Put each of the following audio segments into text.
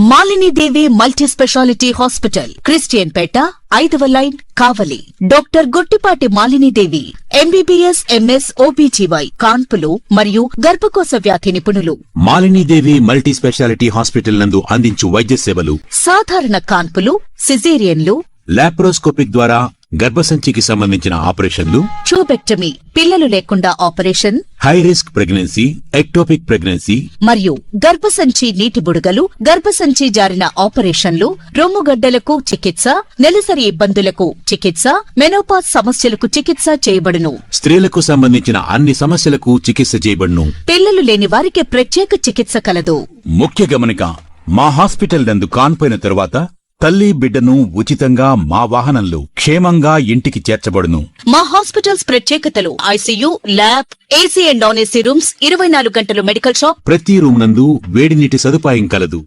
మాలిని దేవి multi speciality hospital, Christian పేట, 5వ line, కావలి. Doctor Guttipati Malini దేవి MBBS, MS, OBGY, కాన్పులు మరియు గర్భకోశ వ్యాధి నిపుణులు. మాలిని దేవి మల్టీ స్పెషాలిటీ హాస్పిటల్ నందు అందించు వైద్య సేవలు: సాధారణ కాన్పులు, సిజేరియన్లు, లాప్రోస్కోపిక్ ద్వారా గర్భసంచికి సంబంధించిన ఆపరేషన్లు, ట్యూబెక్టమీ, పిల్లలు లేకుండా operation, high risk pregnancy, ectopic pregnancy మరియు గర్భసంచి నీటి బుడగలు, గర్భసంచి జారిన ఆపరేషన్లు, రొమ్ముగడ్డలకు చికిత్స, నెలసరి ఇబ్బందులకు చికిత్స, మెనోపాజ్ సమస్యలకు చికిత్స చేయబడును. స్త్రీలకు సంబంధించిన అన్ని సమస్యలకు చికిత్స చేయబడును. పిల్లలు లేని వారికి ప్రత్యేక చికిత్స కలదు. ముఖ్య గమనిక: మా హాస్పిటల్ నందు కాన్పోయిన తరువాత తల్లి బిడ్డను ఉచితంగా మా వాహనంలో క్షేమంగా ఇంటికి చేర్చబడును. మా హాస్పిటల్స్ ప్రత్యేకతలు: ICU, lab, AC and non AC rooms, 24 గంటలు మెడికల్ షాప్, ప్రతి రూమ్ నందు వేడి నీటి సదుపాయం కలదు.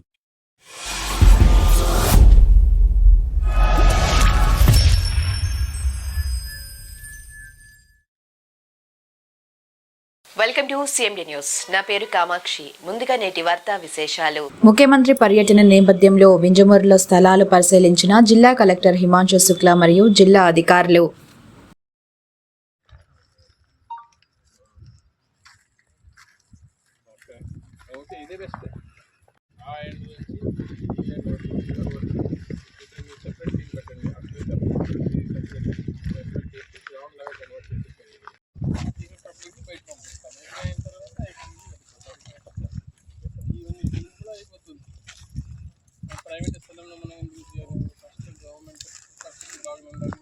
Welcome to CMD news. నా పేరు కామాక్షి. ముందుగా నేటి వార్తా విశేషాలు. ముఖ్యమంత్రి పర్యటన నేపథ్యంలో వింజమూరులో స్థలాలు పరిశీలించిన జిల్లా కలెక్టర్ హిమాంశు శుక్లా మరియు జిల్లా అధికారులు. ప్రైవేట్ స్థలంలో మనం ఎందుకు చేయాలి? ఫస్ట్ గవర్నమెంట్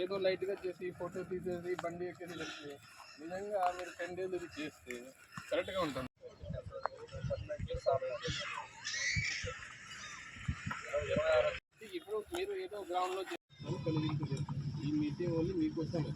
ఏదో లైట్గా చేసి ఫోటో తీసేసి బండి ఎక్కేసి చెప్తే నిజంగా మీరు 10 days ఇది చేస్తే కరెక్ట్గా ఉంటుంది. ఇప్పుడు మీరు ఏదో గ్రౌండ్లో తొలగింపు చేస్తారు. ఈ మీటింగ్ ఓన్లీ మీకోసమే.